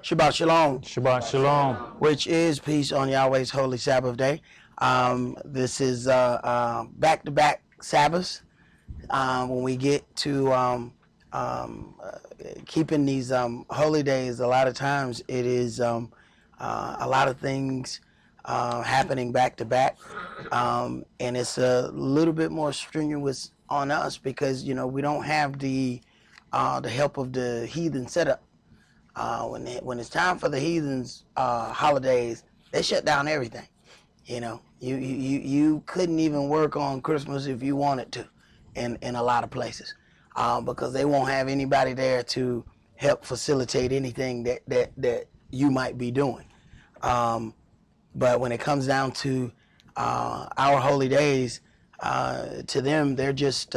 Shabbat Shalom, Shabbat Shalom. which is peace on Yahweh's holy Sabbath day. This is back-to-back Sabbaths. When we get to keeping these holy days, a lot of times it is a lot of things happening back-to-back, and it's a little bit more strenuous on us because, you know, we don't have the help of the heathen setup. When it's time for the heathens holidays, they shut down everything. You know, you couldn't even work on Christmas if you wanted to, in a lot of places, because they won't have anybody there to help facilitate anything that you might be doing. But when it comes down to our holy days, to them they're just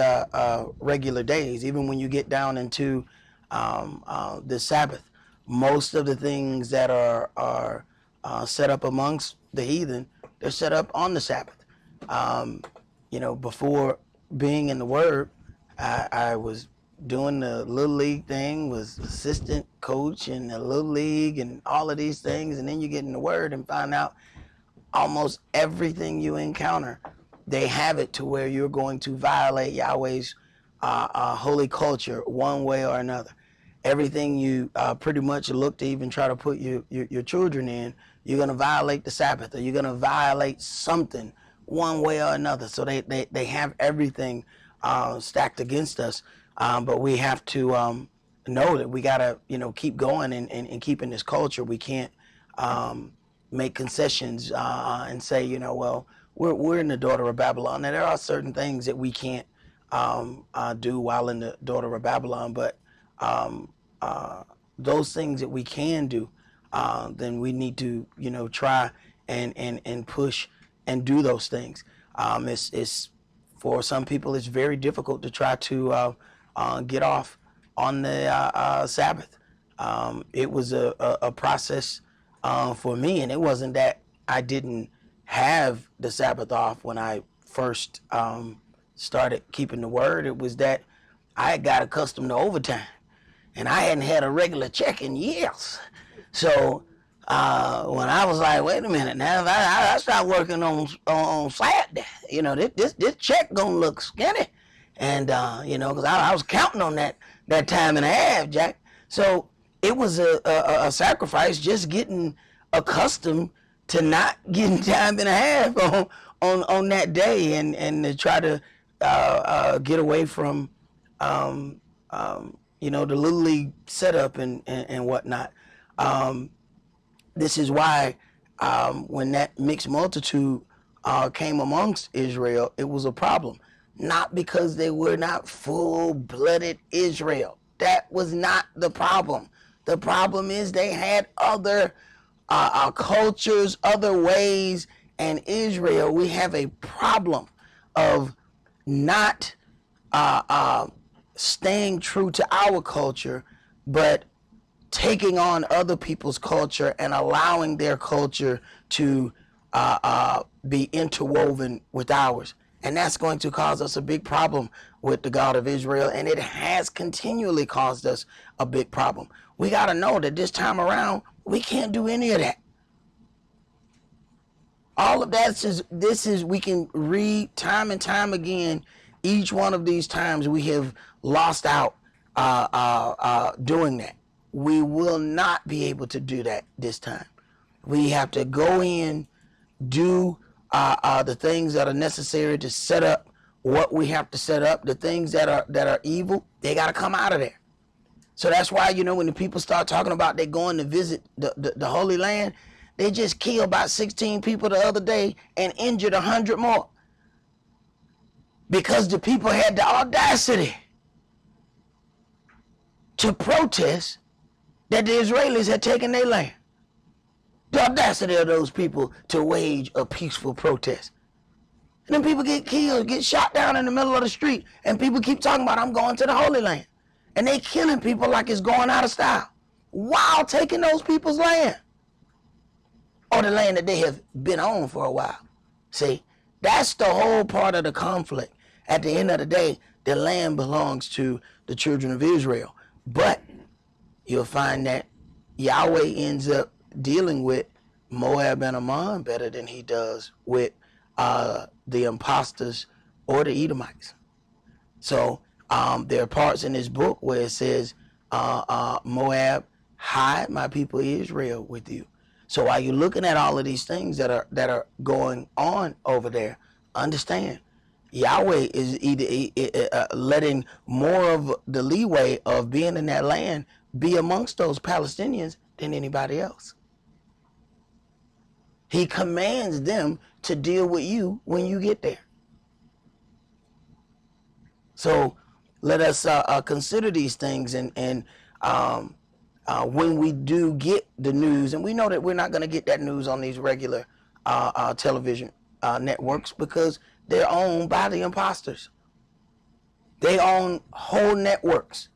regular days. Even when you get down into the Sabbath, most of the things that are set up amongst the heathen, they're set up on the Sabbath. You know, before being in the Word, I was doing the Little League thing, was assistant coach in the Little League and all of these things, and then you get in the Word and find out almost everything you encounter, they have it to where you're going to violate Yahweh's holy culture one way or another. Everything you pretty much look to even try to put your children in, you're going to violate the Sabbath, or you're going to violate something one way or another. So they have everything stacked against us, but we have to know that we got to, you know, keep going and keeping this culture. We can't make concessions and say, you know, well, we're in the daughter of Babylon. Now, there are certain things that we can't do while in the daughter of Babylon, but those things that we can do, then we need to, you know, try and push and do those things. It's for some people, it's very difficult to try to get off on the Sabbath. It was a process for me, and it wasn't that I didn't have the Sabbath off when I first started keeping the Word. It was that I got accustomed to overtime, and I hadn't had a regular check in years. So when I was like, wait a minute, now if I start working on Saturday, you know, this check gonna look skinny, and you know, because I was counting on that time and a half, Jack. So it was a sacrifice just getting accustomed to not getting time and a half on that day, and to try to get away from you know, the Little League setup and whatnot. This is why when that mixed multitude came amongst Israel, it was a problem. Not because they were not full-blooded Israel. That was not the problem. The problem is they had other cultures, other ways, and Israel, we have a problem of not staying true to our culture, but taking on other people's culture and allowing their culture to be interwoven with ours. And that's going to cause us a big problem with the God of Israel, and it has continually caused us a big problem. We got to know that this time around, we can't do any of that. All of that is, we can read time and time again, each one of these times we have lost out doing that. We will not be able to do that this time. We have to go in, do the things that are necessary to set up what we have to set up. The things that are evil, they got to come out of there. So that's why, you know, when the people start talking about they going to visit the Holy Land, they just killed about 16 people the other day and injured 100 more. Because the people had the audacity to protest that the Israelis had taken their land. The audacity of those people to wage a peaceful protest. And then people get killed, get shot down in the middle of the street, and people keep talking about, I'm going to the Holy Land. And they killing people like it's going out of style while taking those people's land, or the land that they have been on for a while. See, that's the whole part of the conflict. At the end of the day, the land belongs to the children of Israel. But you'll find that Yahweh ends up dealing with Moab and Ammon better than he does with the imposters or the Edomites. So there are parts in this book where it says, Moab, hide my people Israel with you. So while you're looking at all of these things that are going on over there, understand Yahweh is either letting more of the leeway of being in that land be amongst those Palestinians than anybody else. He commands them to deal with you when you get there. So let us consider these things, and when we do get the news, and we know that we're not going to get that news on these regular television networks because they're owned by the imposters. They own whole networks.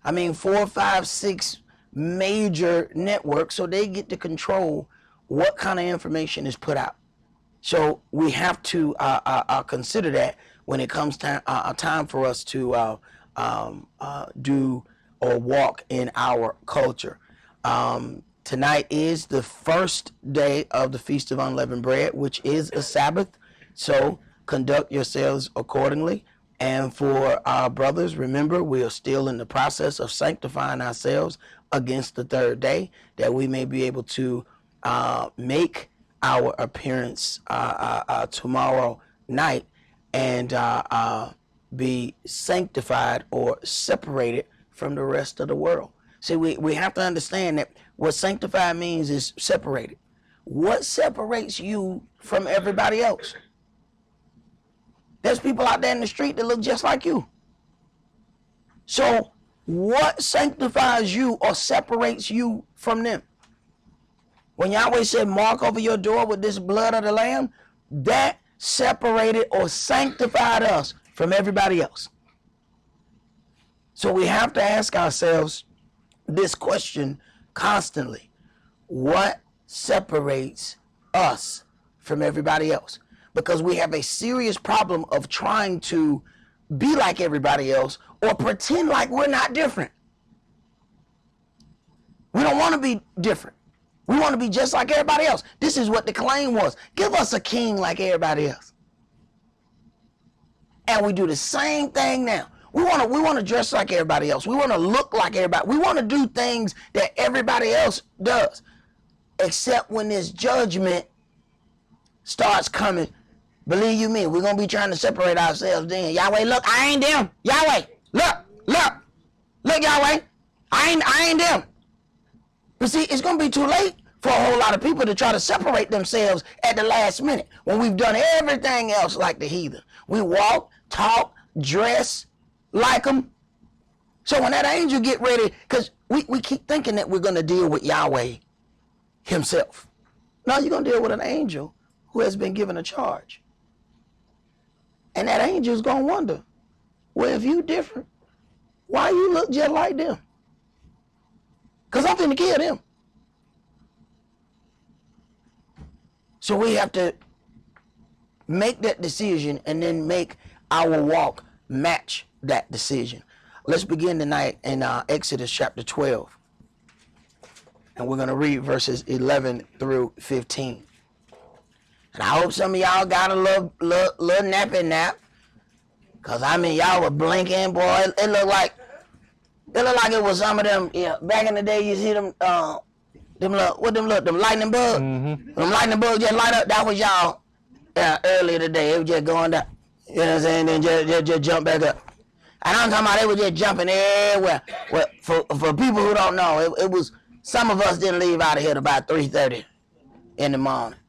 I mean, 4, 5, 6 major networks, so they get to control what kind of information is put out. So we have to consider that when it comes time for us to do or walk in our culture. Tonight is the first day of the Feast of Unleavened Bread, which is a Sabbath. So conduct yourselves accordingly. And for our brothers, remember, we are still in the process of sanctifying ourselves against the third day, that we may be able to make our appearance tomorrow night and be sanctified or separated from the rest of the world. See, we have to understand that what sanctified means is separated. What separates you from everybody else? There's people out there in the street that look just like you. So what sanctifies you or separates you from them? When Yahweh said, mark over your door with this blood of the Lamb, that separated or sanctified us from everybody else. So we have to ask ourselves this question constantly. What separates us from everybody else? Because we have a serious problem of trying to be like everybody else or pretend like we're not different. We don't want to be different. We want to be just like everybody else. This is what the claim was. Give us a king like everybody else. And we do the same thing now. We want to dress like everybody else. We want to look like everybody. We want to do things that everybody else does. Except when this judgment starts coming. Believe you me, we're going to be trying to separate ourselves then. Yahweh, look, I ain't them. Yahweh, look. Look, Yahweh, I ain't them. But see, it's going to be too late for a whole lot of people to try to separate themselves at the last minute when we've done everything else like the heathen. We walk, talk, dress like them. So when that angel get ready, because we keep thinking that we're going to deal with Yahweh himself. No, you're going to deal with an angel who has been given a charge. And that angel is going to wonder, well, if you different, why you look just like them? Because I'm finna kill them. So we have to make that decision and then make our walk match that decision. Let's begin tonight in Exodus chapter 12. And we're going to read verses 11 through 15. And I hope some of y'all got a little nappy nap. Because, I mean, y'all were blinking, boy. It looked like it was some of them, yeah, back in the day, you see them lightning bugs? Mm-hmm. Them lightning bugs just light up. That was y'all earlier today. It was just going down. You know what I'm saying? Then just jump back up. And I'm talking about they were just jumping everywhere. Well, for people who don't know, it was, some of us didn't leave out of here about 3:30 in the morning.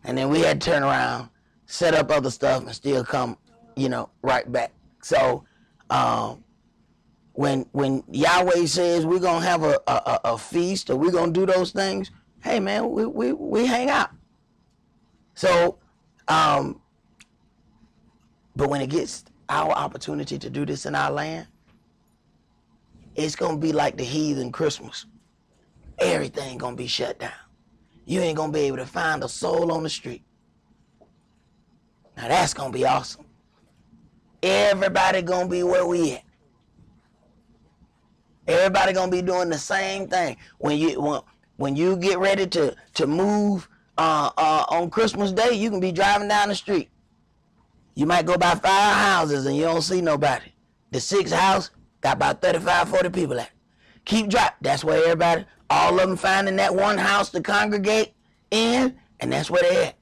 And then we had to turn around, set up other stuff, and still come, right back. So, when Yahweh says we're going to have a feast or we're going to do those things, hey, man, we hang out. So, but when it gets our opportunity to do this in our land, it's going to be like the heathen Christmas. Everything going to be shut down. You ain't going to be able to find a soul on the street. Now that's going to be awesome. Everybody going to be where we at. Everybody gonna be doing the same thing. When you get ready to move on Christmas Day, you can be driving down the street. You might go by 5 houses and you don't see nobody. The 6th house got about 35, 40 people at it. Keep driving. That's where everybody, all of them finding that one house to congregate in, and that's where they at.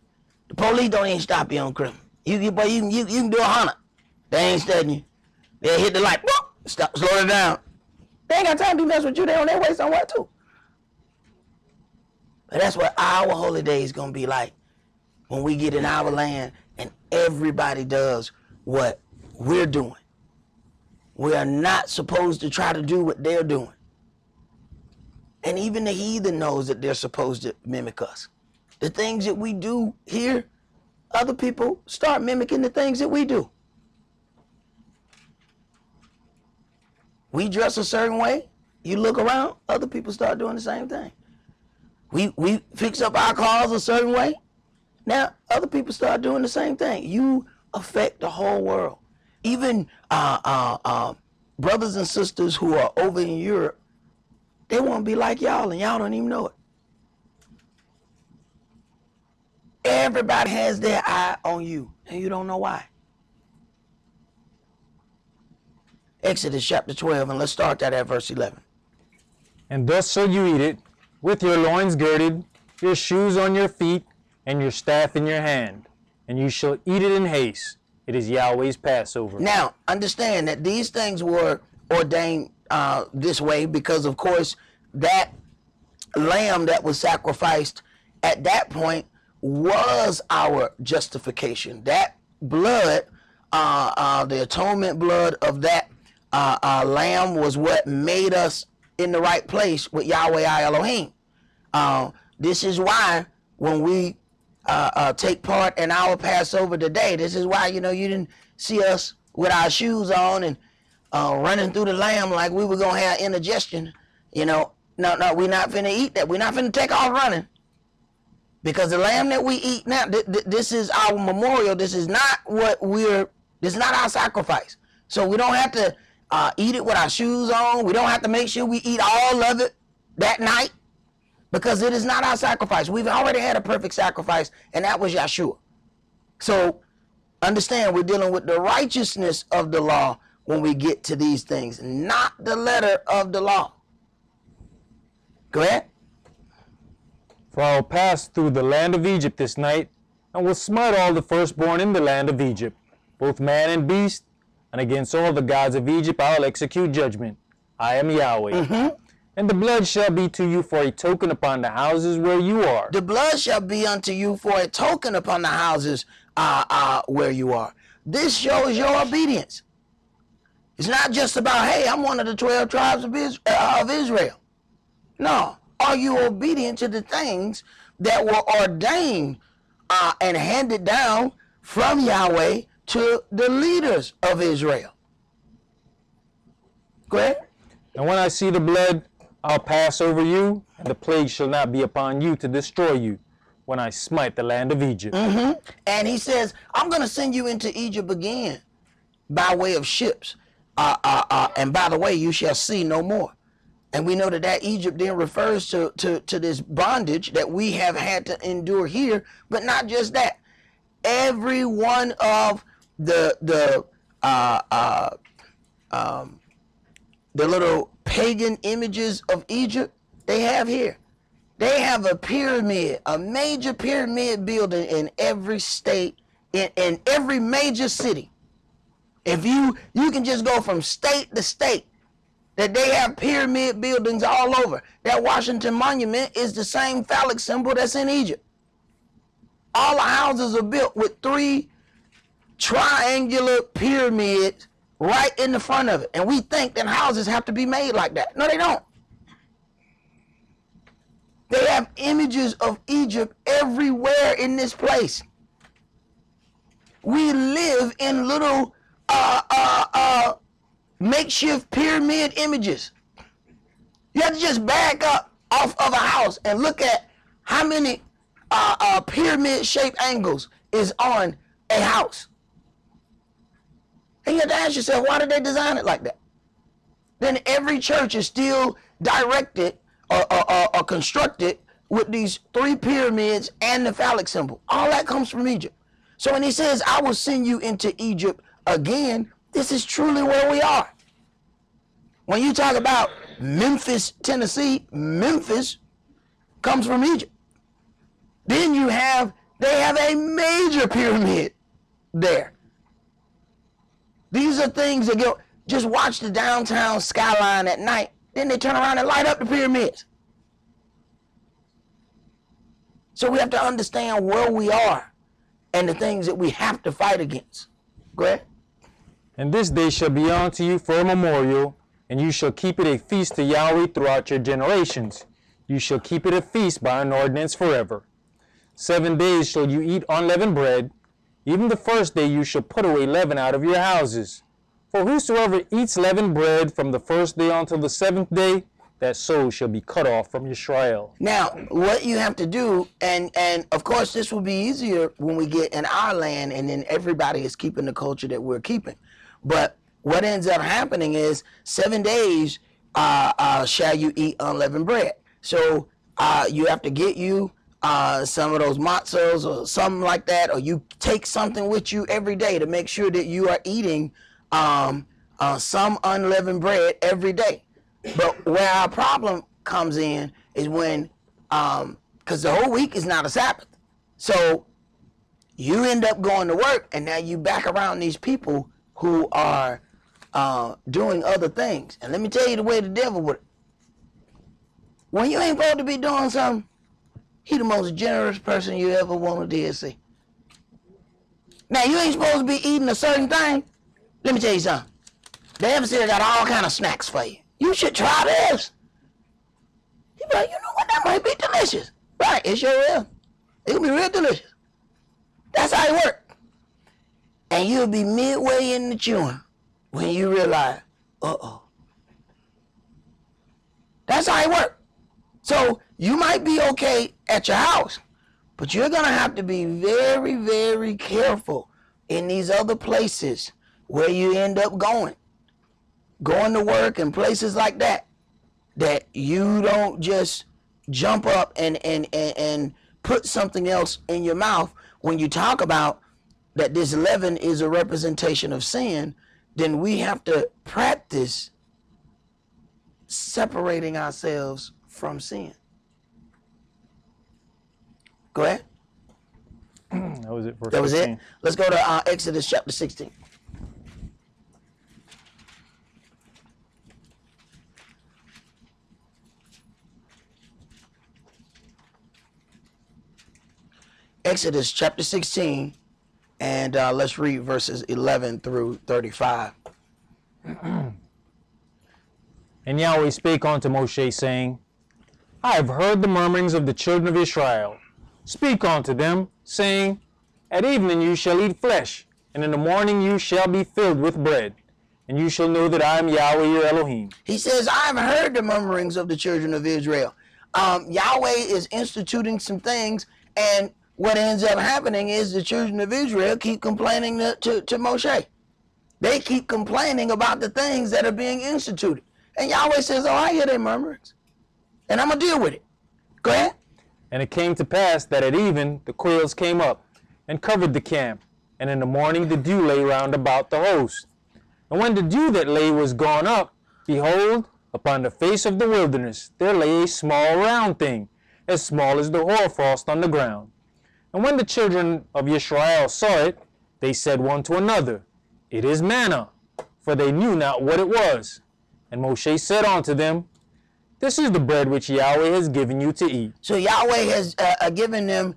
The police don't even stop you on Christmas. You can do 100. They ain't studying you. They hit the light. Whoop, stop, slow it down. They ain't got time to mess with you. They on their way somewhere too. But that's what our holy day is gonna be like when we get in our land and everybody does what we're doing. We are not supposed to try to do what they're doing. And even the heathen knows that they're supposed to mimic us. The things that we do here, other people start mimicking the things that we do. We dress a certain way. You look around, other people start doing the same thing. We fix up our cars a certain way. Now, other people start doing the same thing. You affect the whole world. Even brothers and sisters who are over in Europe, they want to be like y'all, and y'all don't even know it. Everybody has their eye on you, and you don't know why. Exodus chapter 12, and let's start that at verse 11. And thus shall you eat it, with your loins girded, your shoes on your feet, and your staff in your hand. And you shall eat it in haste. It is Yahweh's Passover. Now, understand that these things were ordained this way because, of course, that lamb that was sacrificed at that point was our justification. That blood, the atonement blood of that lamb was what made us in the right place with Yahweh our Elohim. This is why when we take part in our Passover today, this is why, you didn't see us with our shoes on and running through the lamb like we were going to have indigestion. No, we're not finna eat that. We're not finna take off running. Because the lamb that we eat now, this is our memorial. This is not this is not our sacrifice. So we don't have to eat it with our shoes on. We don't have to make sure we eat all of it that night because it is not our sacrifice. We've already had a perfect sacrifice, and that was Yeshua. So understand, we're dealing with the righteousness of the law when we get to these things, not the letter of the law. Go ahead. For I will pass through the land of Egypt this night, and will smite all the firstborn in the land of Egypt, both man and beast, and against all the gods of Egypt I will execute judgment. I am Yahweh. And the blood shall be to you for a token upon the houses where you are. The blood shall be unto you for a token upon the houses where you are. This shows your obedience. It's not just about, hey, I'm one of the 12 tribes of Israel. No. Are you obedient to the things that were ordained and handed down from Yahweh to the leaders of Israel? Go ahead. And when I see the blood, I'll pass over you, and the plague shall not be upon you to destroy you when I smite the land of Egypt. And he says, I'm going to send you into Egypt again by way of ships. And by the way, you shall see no more. And we know that Egypt then refers to this bondage that we have had to endure here, but not just that. Every one of the little pagan images of Egypt they have here. They have a pyramid, a major pyramid building in every state, in every major city. If you can just go from state to state, that they have pyramid buildings all over. That Washington Monument is the same phallic symbol that's in Egypt. All the houses are built with 3 triangular pyramids right in the front of it. And we think that houses have to be made like that. No, they don't. They have images of Egypt everywhere in this place. We live in little makeshift pyramid images. You have to just back up off of a house and look at how many pyramid shaped angles is on a house. And you have to ask yourself, why did they design it like that? then every church is still directed or constructed with these 3 pyramids and the phallic symbol. All that comes from Egypt. So when he says, I will send you into Egypt again, this is truly where we are. When you talk about Memphis, Tennessee, Memphis comes from Egypt. Then they have a major pyramid there. These are things that go, just watch the downtown skyline at night, then they turn around and light up the pyramids. So we have to understand where we are and the things that we have to fight against. Go ahead. And this day shall be unto you for a memorial, and you shall keep it a feast to Yahweh throughout your generations. You shall keep it a feast by an ordinance forever. 7 days shall you eat unleavened bread. Even the first day you shall put away leaven out of your houses. For whosoever eats leavened bread from the first day until the 7th day, that soul shall be cut off from Israel. Now, what you have to do, and of course this will be easier when we get in our land and then everybody is keeping the culture that we're keeping. But what ends up happening is 7 days shall you eat unleavened bread. So you have to get you some of those matzahs or something like that, or you take something with you every day to make sure that you are eating some unleavened bread every day. But where our problem comes in is when, because the whole week is not a Sabbath. So you end up going to work and now you back around these people who are doing other things. And let me tell you the way the devil would. When you ain't supposed to be doing something, he the most generous person you ever want to see. Now, you ain't supposed to be eating a certain thing. Let me tell you something. The adversary got all kind of snacks for you. You should try this. You be like, you know what, that might be delicious. Right, it sure will. It'll be real delicious. That's how it works. And you'll be midway in the chewing when you realize, uh-oh. That's how it works. So you might be okay at your house, but you're going to have to be very, very careful in these other places where you end up going to work and places like that, that you don't just jump up and put something else in your mouth. When you talk about that this leaven is a representation of sin, then we have to practice separating ourselves from sin. Go ahead. That was it. That was it. Let's go to Exodus chapter 16. Exodus chapter 16, and let's read verses 11 through 35. And Yahweh spake unto Moshe, saying, I have heard the murmurings of the children of Israel. Speak unto them, saying, At evening you shall eat flesh, and in the morning you shall be filled with bread, and you shall know that I am Yahweh your Elohim. He says, I have heard the murmurings of the children of Israel. Yahweh is instituting some things, and what ends up happening is the children of Israel keep complaining to Moshe. They keep complaining about the things that are being instituted. And Yahweh says, oh, I hear their murmurings, and I'm going to deal with it. Go ahead. And it came to pass that at even the quails came up and covered the camp, and in the morning the dew lay round about the host. And when the dew that lay was gone up, behold, upon the face of the wilderness there lay a small round thing, as small as the hoarfrost on the ground. And when the children of Israel saw it, they said one to another, It is manna, for they knew not what it was. And Moshe said unto them, This is the bread which Yahweh has given you to eat. So Yahweh has given them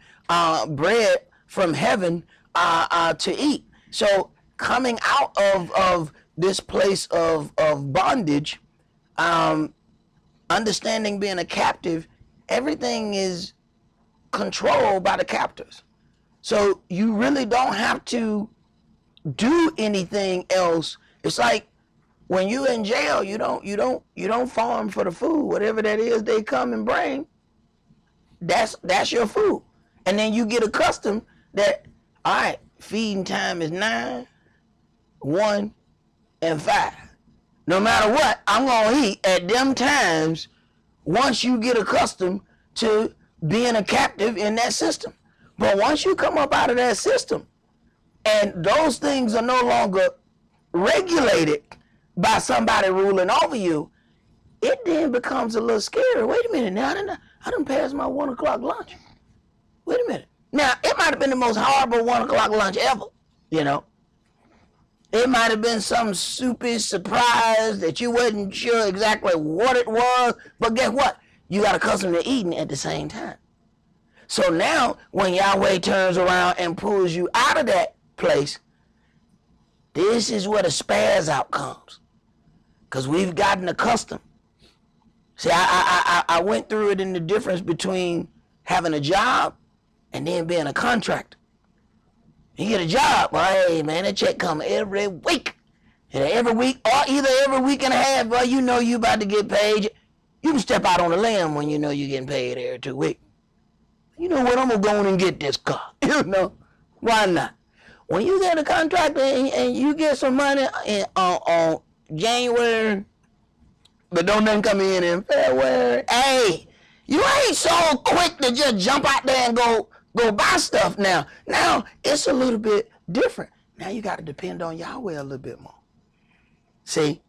bread from heaven to eat. So coming out of this place of bondage, understanding being a captive, everything is controlled by the captors. So you really don't have to do anything else. It's like when you're in jail, you don't farm for the food. Whatever that is they come and bring, that's your food. And then you get accustomed that, all right, feeding time is 9, 1, and 5. No matter what, I'm going to eat at them times once you get accustomed to being a captive in that system. But once you come up out of that system and those things are no longer regulated by somebody ruling over you, it then becomes a little scary. Wait a minute, now I done passed my 1 o'clock lunch. Wait a minute. Now, it might have been the most horrible 1 o'clock lunch ever, you know. It might have been some stupid surprise that you wasn't sure exactly what it was, but guess what? You got accustomed to eating at the same time. So now, when Yahweh turns around and pulls you out of that place, this is where the spaz out comes. Because we've gotten accustomed. See, I went through it in the difference between having a job and then being a contractor. You get a job, well, hey, man, that check come every week. And every week, or either every week and a half, well, you know you about to get paid. You can step out on the limb when you know you're getting paid every 2 weeks. You know what, I'm going to go in and get this car. You know, why not? When you get a contractor and you get some money on January, but don't nothing come in February, hey, you ain't so quick to just jump out there and go buy stuff now. Now, it's a little bit different. Now you got to depend on Yahweh a little bit more. See?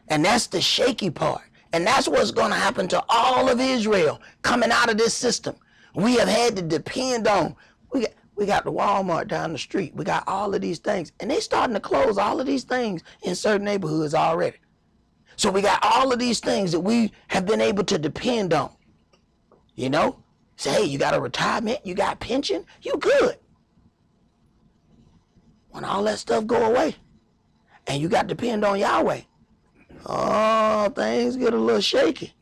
And that's the shaky part. And that's what's going to happen to all of Israel coming out of this system. We have had to depend on, we got the Walmart down the street. We got all of these things. And they starting to close all of these things in certain neighborhoods already. So we got all of these things that we have been able to depend on. You know? Say, hey, you got a retirement, you got pension, you good. When all that stuff go away and you got to depend on Yahweh, oh, things get a little shaky.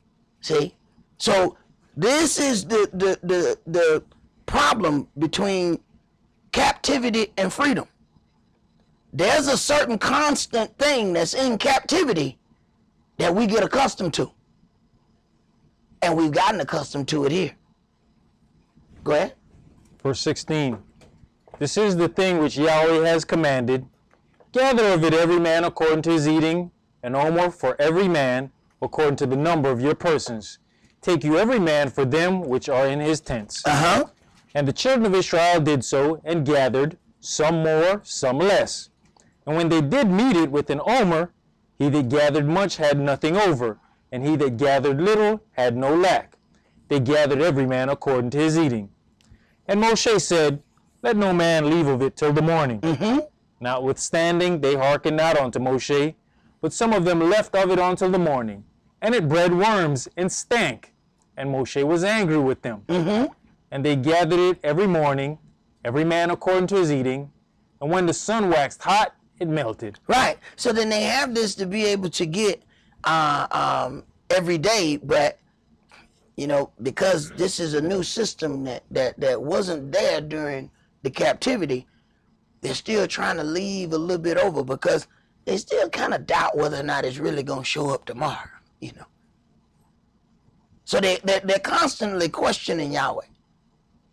See? So this is the problem between captivity and freedom. There's a certain constant thing that's in captivity that we get accustomed to. And we've gotten accustomed to it here. Go ahead. Verse 16. This is the thing which Yahweh has commanded. Gather of it every man according to his eating, an omer for every man according to the number of your persons. Take you every man for them which are in his tents. And the children of Israel did so, and gathered, some more, some less. And when they did meet it with an omer, he that gathered much had nothing over, and he that gathered little had no lack. They gathered every man according to his eating. And Moshe said, let no man leave of it till the morning. Notwithstanding, they hearkened not unto Moshe, but some of them left of it until the morning. And it bred worms and stank. And Moshe was angry with them. And they gathered it every morning, every man according to his eating. And when the sun waxed hot, it melted. Right. So then they have this to be able to get every day, but you know, because this is a new system that wasn't there during the captivity, they're still trying to leave a little bit over because they still kind of doubt whether or not it's really going to show up tomorrow, you know. So they're constantly questioning Yahweh.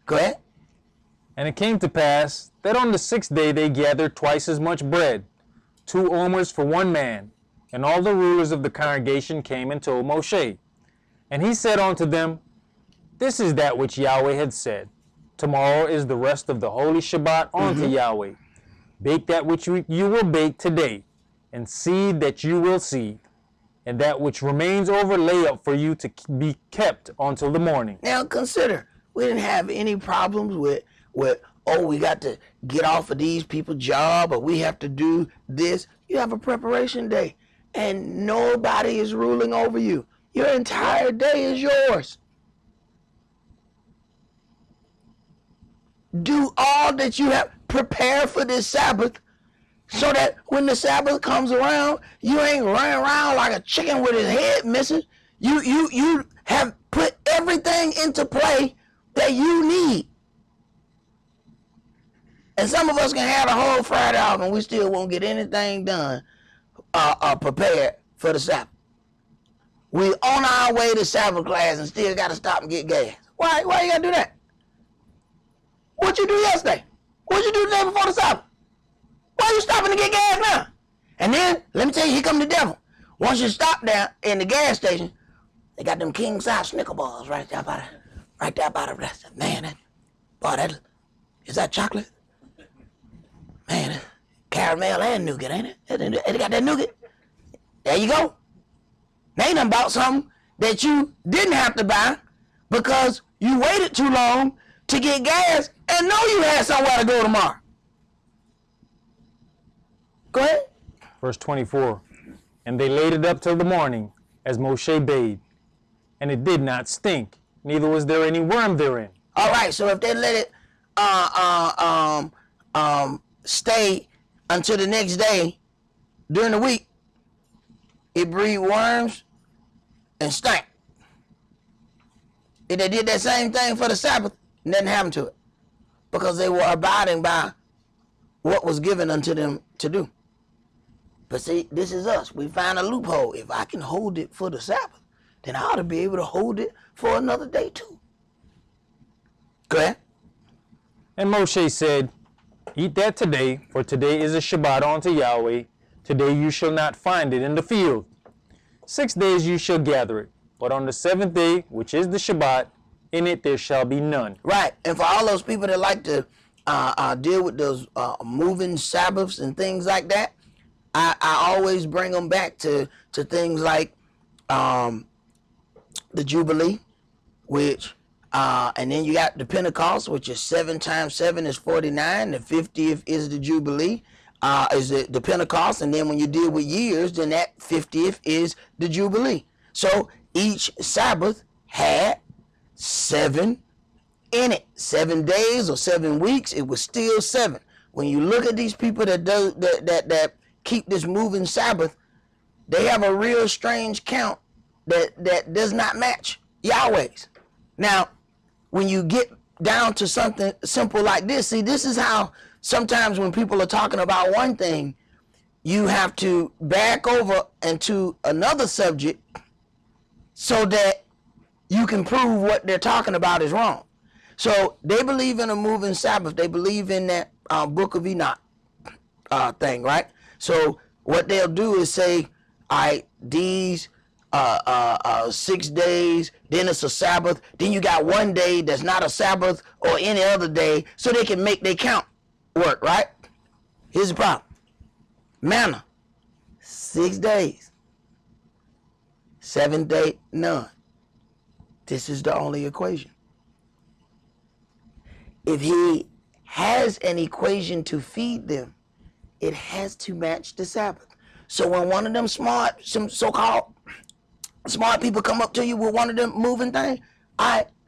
Go ahead. And it came to pass that on the 6th day they gathered twice as much bread, 2 omers for one man. And all the rulers of the congregation came and told Moshe. And he said unto them, this is that which Yahweh had said. Tomorrow is the rest of the holy Shabbat unto Yahweh. Bake that which you will bake today, and seed that you will seed, and that which remains over lay up for you to be kept until the morning. Now consider, we didn't have any problems with oh, we got to get off of these people's job, or we have to do this. You have a preparation day, and nobody is ruling over you. Your entire day is yours. Do all that you have. Prepare for this Sabbath so that when the Sabbath comes around, you ain't running around like a chicken with his head missing. You have put everything into play that you need. And some of us can have the whole Friday off and we still won't get anything done prepared for the Sabbath. We on our way to Sabbath class and still got to stop and get gas. Why you got to do that? What you do yesterday? What you do the day before the Sabbath? Why you stopping to get gas now? And then, let me tell you, here come the devil. Once you stop there in the gas station, they got them king size Snicker bars right there by the rest. Man, is that chocolate? Man, caramel and nougat, ain't it? They got that nougat. There you go. Now you done bought something that you didn't have to buy because you waited too long to get gas and know you had somewhere to go tomorrow. Go ahead. Verse 24. And they laid it up till the morning, as Moshe bade. And it did not stink, neither was there any worm therein. All right, so if they let it stay until the next day during the week, it breed worms and stank. If they did that same thing for the Sabbath, nothing happened to it because they were abiding by what was given unto them to do. But see, this is us. We find a loophole. If I can hold it for the Sabbath, then I ought to be able to hold it for another day too. Go ahead. And Moshe said, Eat that today, for today is a Shabbat unto Yahweh. Today you shall not find it in the field. 6 days you shall gather it, but on the 7th day, which is the Shabbat, in it there shall be none. Right, and for all those people that like to deal with those moving Sabbaths and things like that, I always bring them back to things like the Jubilee, which, and then you got the Pentecost, which is 7 times 7 is 49. The 50th is the Jubilee, is the Pentecost, and then when you deal with years, then that 50th is the Jubilee. So each Sabbath had 7 in it. 7 days or 7 weeks, it was still 7. When you look at these people that keep this moving Sabbath, they have a real strange count that does not match Yahweh's. Now, when you get down to something simple like this, see, this is how sometimes when people are talking about one thing, you have to back over into another subject so that you can prove what they're talking about is wrong. So they believe in a moving Sabbath. They believe in that Book of Enoch thing, right? So what they'll do is say, all right, these 6 days, then it's a Sabbath, then you got 1 day that's not a Sabbath or any other day, so they can make their count work, right? Here's the problem. Manna, 6 days. 7th day, none. This is the only equation. If he has an equation to feed them, it has to match the Sabbath. So when one of them some so-called smart people come up to you with one of them moving things,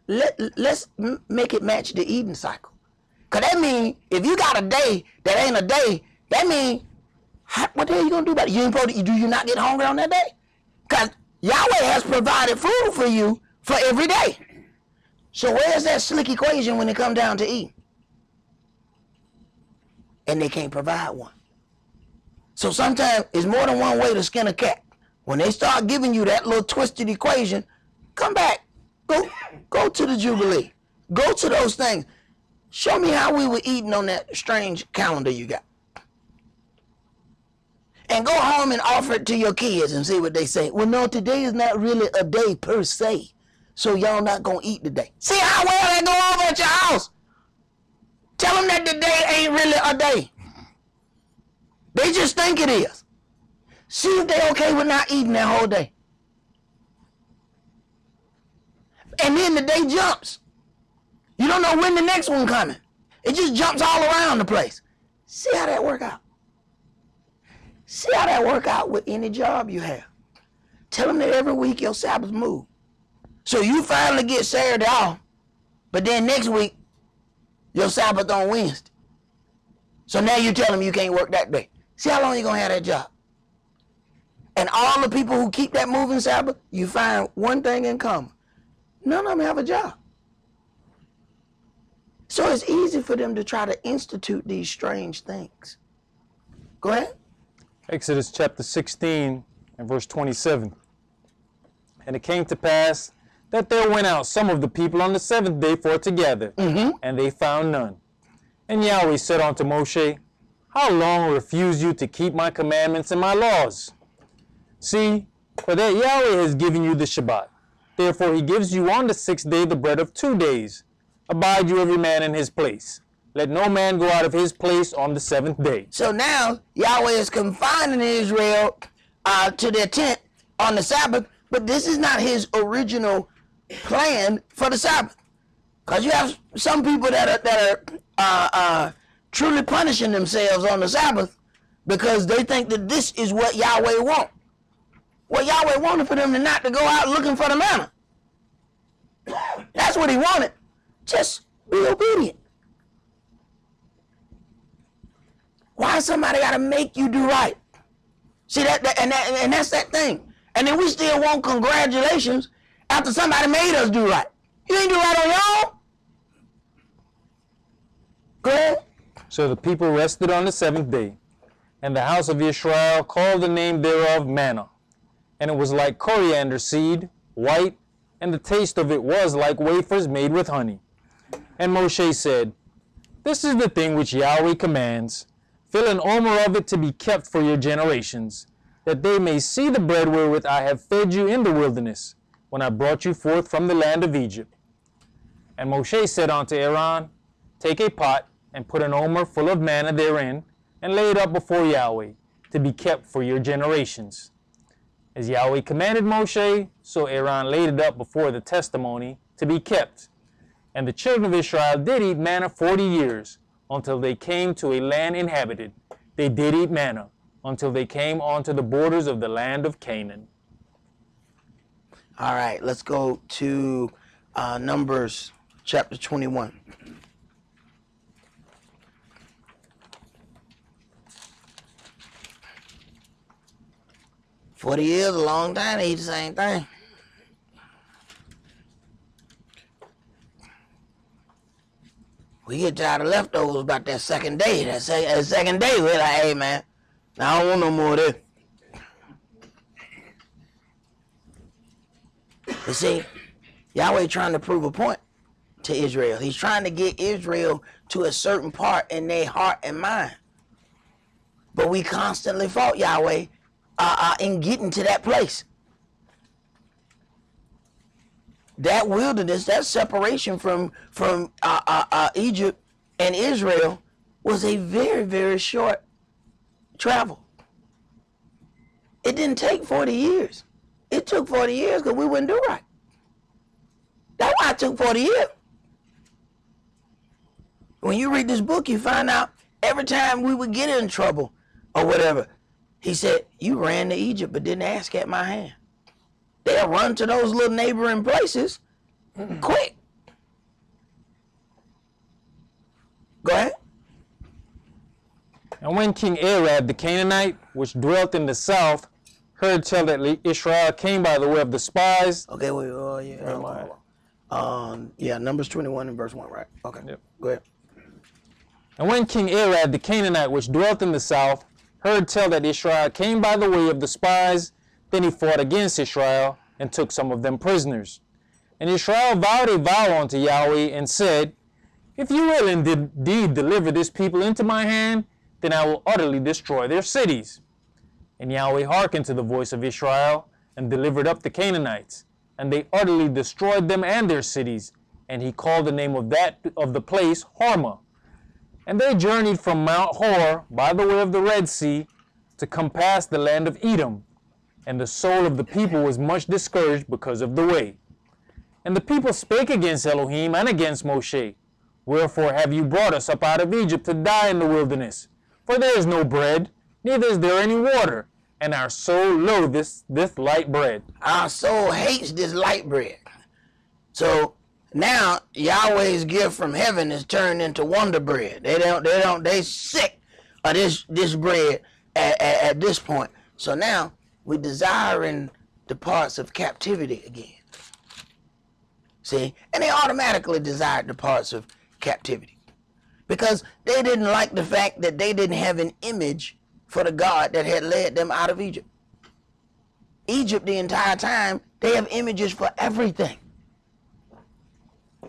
let's make it match the Eden cycle. Because that means if you got a day that ain't a day, that means, what the hell you going to do about it? Do you not get hungry on that day? Because Yahweh has provided food for you for every day. So where's that slick equation when it comes down to eat? And they can't provide one. So sometimes it's more than one way to skin a cat. When they start giving you that little twisted equation, come back. Go to the Jubilee. Go to those things. Show me how we were eating on that strange calendar you got. And go home and offer it to your kids and see what they say. Well, no, today is not really a day per se. So y'all not going to eat today. See how well they go over at your house? Tell them that the day ain't really a day. They just think it is. See if they're okay with not eating that whole day. And then the day jumps. You don't know when the next one coming. It just jumps all around the place. See how that work out. See how that work out with any job you have. Tell them that every week your Sabbath move. So you finally get Saturday off, but then next week, your Sabbath on Wednesday. So now you tell them you can't work that day. See how long you going to have that job. And all the people who keep that moving Sabbath, you find one thing in common. None of them have a job. So it's easy for them to try to institute these strange things. Go ahead. Exodus chapter 16 and verse 27. And it came to pass that there went out some of the people on the 7th day for to gather, and they found none. And Yahweh said unto Moshe, How long refuse you to keep my commandments and my laws? See, for that Yahweh has given you the Shabbat. Therefore he gives you on the 6th day the bread of 2 days. Abide you every man in his place. Let no man go out of his place on the 7th day. So now Yahweh is confining Israel to their tent on the Sabbath, but this is not his original plan for the Sabbath. Because you have some people that are truly punishing themselves on the Sabbath because they think that this is what Yahweh wants. Well, Yahweh wanted for them to not to go out looking for the manna. That's what he wanted. Just be obedient. Why somebody got to make you do right? See, and that's that thing. And then we still want congratulations after somebody made us do right. You ain't do right on your own. Go ahead. So the people rested on the 7th day, and the house of Israel called the name thereof manna. And it was like coriander seed, white, and the taste of it was like wafers made with honey. And Moshe said, This is the thing which Yahweh commands. Fill an omer of it to be kept for your generations, that they may see the bread wherewith I have fed you in the wilderness, when I brought you forth from the land of Egypt. And Moshe said unto Aaron, Take a pot, and put an omer full of manna therein, and lay it up before Yahweh, to be kept for your generations. As Yahweh commanded Moshe, so Aaron laid it up before the testimony, to be kept. And the children of Israel did eat manna 40 years, until they came to a land inhabited. They did eat manna, until they came onto the borders of the land of Canaan. All right, let's go to Numbers chapter 21. $40 years, a long time to eat the same thing. We get tired of leftovers about that second day. That second day, we're like, hey, man, I don't want no more of this. But see, Yahweh trying to prove a point to Israel. He's trying to get Israel to a certain part in their heart and mind. But we constantly fought Yahweh in getting to that place. That wilderness, that separation from Egypt and Israel was a very, very short travel. It didn't take 40 years. It took 40 years because we wouldn't do right. That's why it took 40 years. When you read this book, you find out every time we would get in trouble or whatever, he said, you ran to Egypt but didn't ask at my hand. They'll run to those little neighboring places quick. Go ahead. And when King Arad the Canaanite, which dwelt in the south, heard tell that Israel came by the way of the spies. Okay, wait, yeah, Numbers 21 and verse 1, right? Okay, yep. Go ahead. And when King Arad the Canaanite, which dwelt in the south, heard tell that Israel came by the way of the spies, then he fought against Israel, and took some of them prisoners. And Israel vowed a vow unto Yahweh, and said, If you will indeed deliver this people into my hand, then I will utterly destroy their cities. And Yahweh hearkened to the voice of Israel, and delivered up the Canaanites, and they utterly destroyed them and their cities, and he called the name of the place Hormah. And they journeyed from Mount Hor by the way of the Red Sea to compass the land of Edom. And the soul of the people was much discouraged because of the way. And the people spake against Elohim and against Moshe, Wherefore have you brought us up out of Egypt to die in the wilderness? For there is no bread, neither is there any water, and our soul loatheth this light bread. Our soul hates this light bread. So now Yahweh's gift from heaven is turned into wonder bread. They sick of this bread at this point. So now we desiring the parts of captivity again. See? And they automatically desired the parts of captivity. Because they didn't like the fact that they didn't have an image for the God that had led them out of Egypt. Egypt, the entire time, they have images for everything.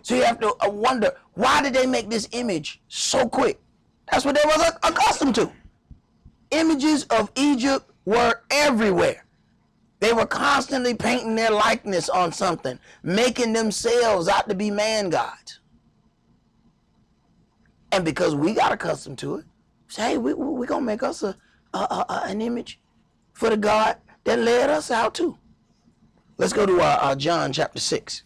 So you have to wonder, why did they make this image so quick? That's what they were accustomed to. Images of Egypt were everywhere. They were constantly painting their likeness on something, making themselves out to be man gods. And because we got accustomed to it, say, hey, we're going to make us an image for the God that led us out too. Let's go to John chapter 6.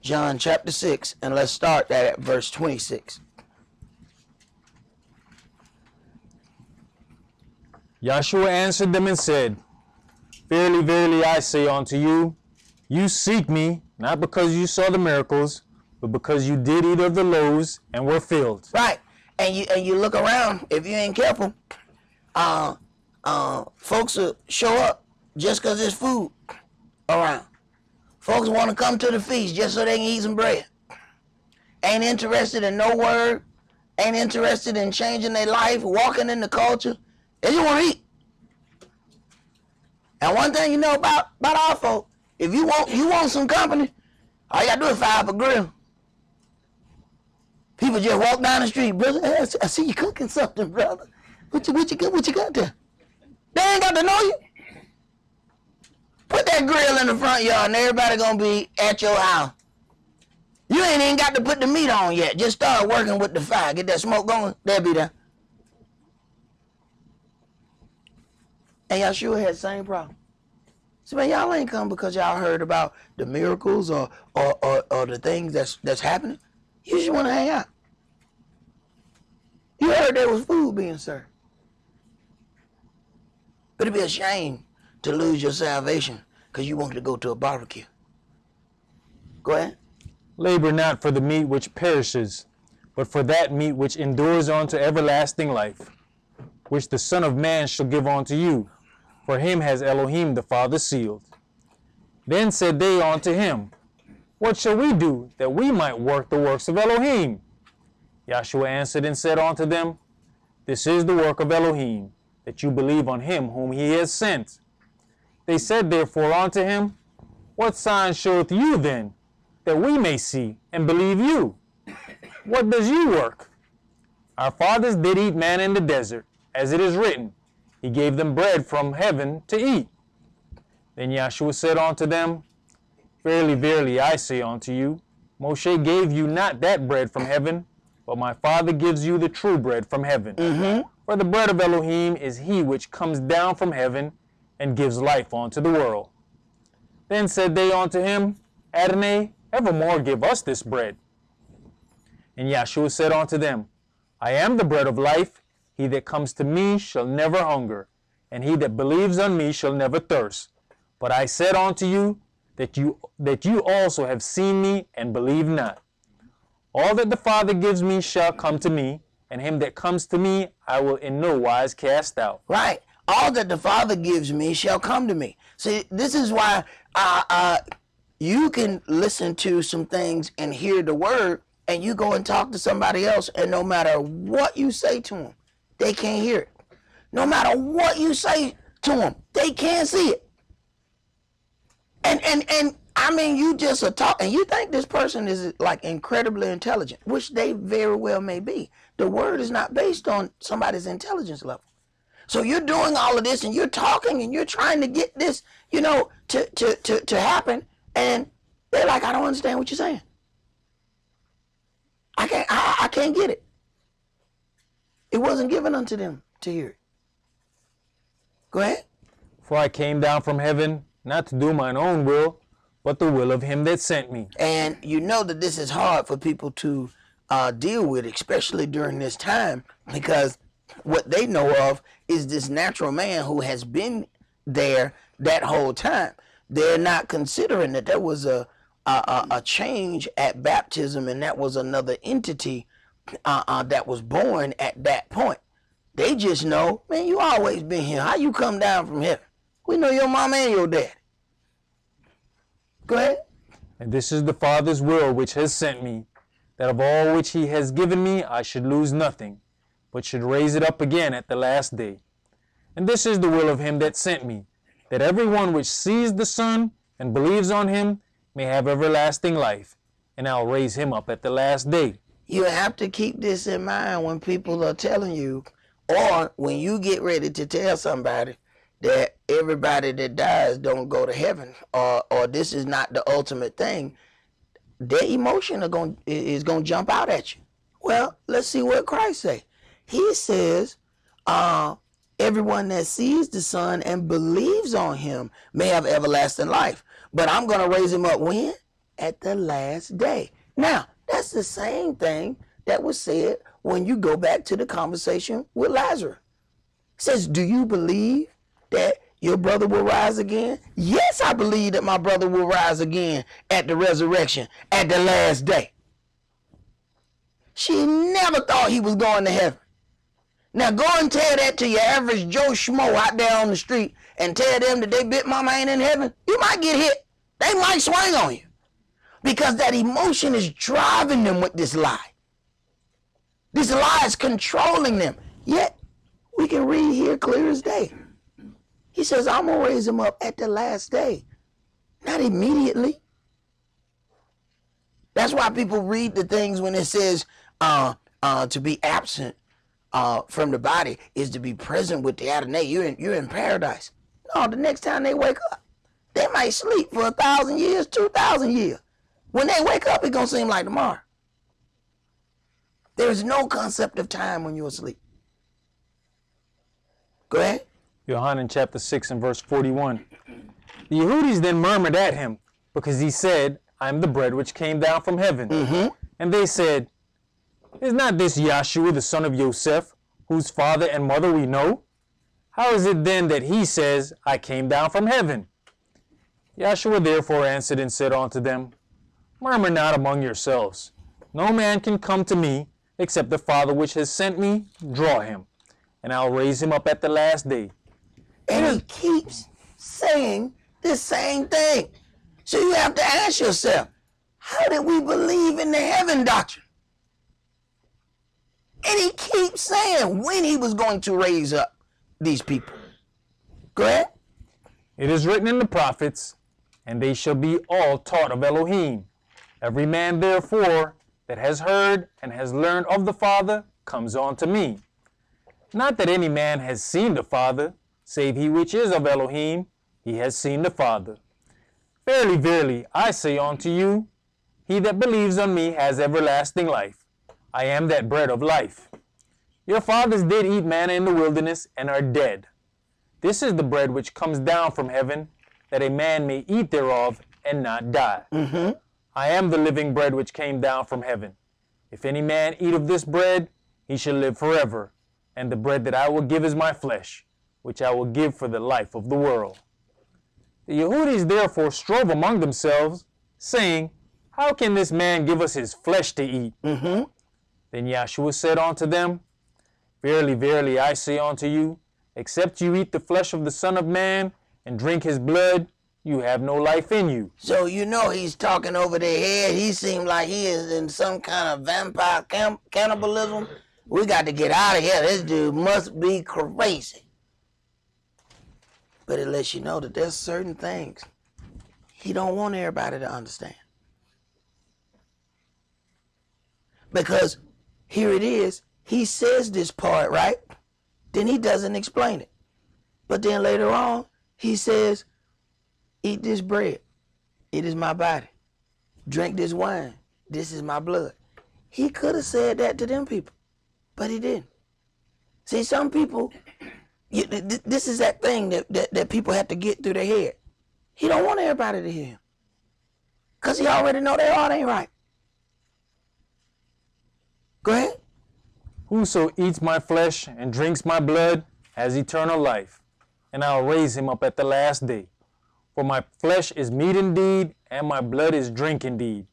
John chapter 6, and let's start that at verse 26. Yahshua answered them and said, Verily, verily, I say unto you, you seek me, not because you saw the miracles, but because you did eat of the loaves and were filled. Right. And you look around, if you ain't careful, folks will show up just because there's food around. Folks want to come to the feast just so they can eat some bread. Ain't interested in no word. Ain't interested in changing their life, walking in the culture. They just want to eat. And one thing you know about our folk, if you want some company, all you got to do is fire up a grill. People just walk down the street, brother. Hey, I see you cooking something, brother. What you got there? They ain't got to know you. Put that grill in the front yard and everybody gonna be at your house. You ain't even got to put the meat on yet. Just start working with the fire. Get that smoke going. They'll be there. And Yahshua had the same problem. So man, y'all ain't come because y'all heard about the miracles or the things that's happening. You just want to hang out. You heard there was food being served. But it'd be a shame to lose your salvation because you wanted to go to a barbecue. Go ahead. Labor not for the meat which perishes, but for that meat which endures unto everlasting life, which the Son of Man shall give unto you. For him has Elohim the Father sealed. Then said they unto him, What shall we do, that we might work the works of Elohim? Yahshua answered and said unto them, This is the work of Elohim, that you believe on him whom he has sent. They said therefore unto him, What sign showeth you then, that we may see and believe you? What does you work? Our fathers did eat manna in the desert, as it is written, He gave them bread from heaven to eat. Then Yahshua said unto them, Verily, verily, I say unto you, Moshe gave you not that bread from heaven, but my Father gives you the true bread from heaven. For the bread of Elohim is he which comes down from heaven and gives life unto the world. Then said they unto him, Adonai, evermore give us this bread. And Yahshua said unto them, I am the bread of life. He that comes to me shall never hunger, and he that believes on me shall never thirst. But I said unto you, that you also have seen me and believe not. All that the Father gives me shall come to me, and him that comes to me I will in no wise cast out. Right. All that the Father gives me shall come to me. See, this is why you can listen to some things and hear the word, and you go and talk to somebody else, and no matter what you say to them, they can't hear it. No matter what you say to them, they can't see it. And I mean, you just are talking, and you think this person is like incredibly intelligent, which they very well may be. The word is not based on somebody's intelligence level. So you're doing all of this, and you're talking, and you're trying to get this, you know, to happen, and they're like, I don't understand what you're saying. I can't get it. It wasn't given unto them to hear it. Go ahead. For I came down from heaven, not to do mine own will, but the will of him that sent me. And you know that this is hard for people to deal with, especially during this time, because what they know of is this natural man who has been there that whole time. They're not considering that there was a change at baptism, and that was another entity that was born at that point. They just know, man, you always been here. How you come down from heaven? We know your mama and your dad. Go ahead. And this is the Father's will which has sent me, that of all which he has given me I should lose nothing, but should raise it up again at the last day. And this is the will of him that sent me, that every one which sees the Son and believes on him may have everlasting life, and I'll raise him up at the last day. You have to keep this in mind when people are telling you, or when you get ready to tell somebody that everybody that dies don't go to heaven, or this is not the ultimate thing. Their emotion is going to jump out at you. Well, let's see what Christ say. He says, everyone that sees the Son and believes on him may have everlasting life. But I'm going to raise him up when? At the last day. Now, that's the same thing that was said when you go back to the conversation with Lazarus. It says, do you believe that your brother will rise again? Yes, I believe that my brother will rise again at the resurrection, at the last day. She never thought he was going to heaven. Now go and tell that to your average Joe Schmo out there on the street and tell them that they bit mama ain't in heaven. You might get hit. They might swing on you. Because that emotion is driving them with this lie. This lie is controlling them. Yet, we can read here clear as day. He says, I'm going to raise him up at the last day. Not immediately. That's why people read the things when it says to be absent from the body is to be present with the Adonai. You're in paradise. No, the next time they wake up, they might sleep for 1,000 years, 2,000 years. When they wake up, it's going to seem like tomorrow. There is no concept of time when you're asleep. Go ahead. Yohanan chapter 6 and verse 41. The Yehudis then murmured at him, because he said, I am the bread which came down from heaven. And they said, is not this Yahshua the son of Yosef, whose father and mother we know? How is it then that he says, I came down from heaven? Yahshua therefore answered and said unto them, murmur not among yourselves. No man can come to me, except the Father which has sent me draw him, and I'll raise him up at the last day. And he keeps saying the same thing. So you have to ask yourself, how did we believe in the heaven doctrine? And he keeps saying when he was going to raise up these people. Go ahead. It is written in the prophets, and they shall be all taught of Elohim. Every man therefore that has heard and has learned of the Father comes on to me. Not that any man has seen the Father, save he which is of Elohim, he has seen the Father. Verily, verily, I say unto you, he that believes on me has everlasting life. I am that bread of life. Your fathers did eat manna in the wilderness and are dead. This is the bread which comes down from heaven, that a man may eat thereof and not die. I am the living bread which came down from heaven. If any man eat of this bread, he shall live forever. And the bread that I will give is my flesh, which I will give for the life of the world. The Yehudis therefore strove among themselves, saying, how can this man give us his flesh to eat? Then Yahshua said unto them, verily, verily, I say unto you, except you eat the flesh of the Son of Man and drink his blood, you have no life in you. So you know he's talking over their head. He seemed like he is in some kind of vampire cannibalism. We got to get out of here. This dude must be crazy. But it lets you know that there's certain things he don't want everybody to understand. Because here it is. He says this part, right? Then he doesn't explain it. But then later on, he says, eat this bread. It is my body. Drink this wine. This is my blood. He could have said that to them people, but he didn't. See, some people, this is that thing that people have to get through their head. He don't want everybody to hear him, because he already know their heart ain't right. Go ahead. Whoso eats my flesh and drinks my blood has eternal life, and I'll raise him up at the last day. For my flesh is meat indeed, and my blood is drink indeed.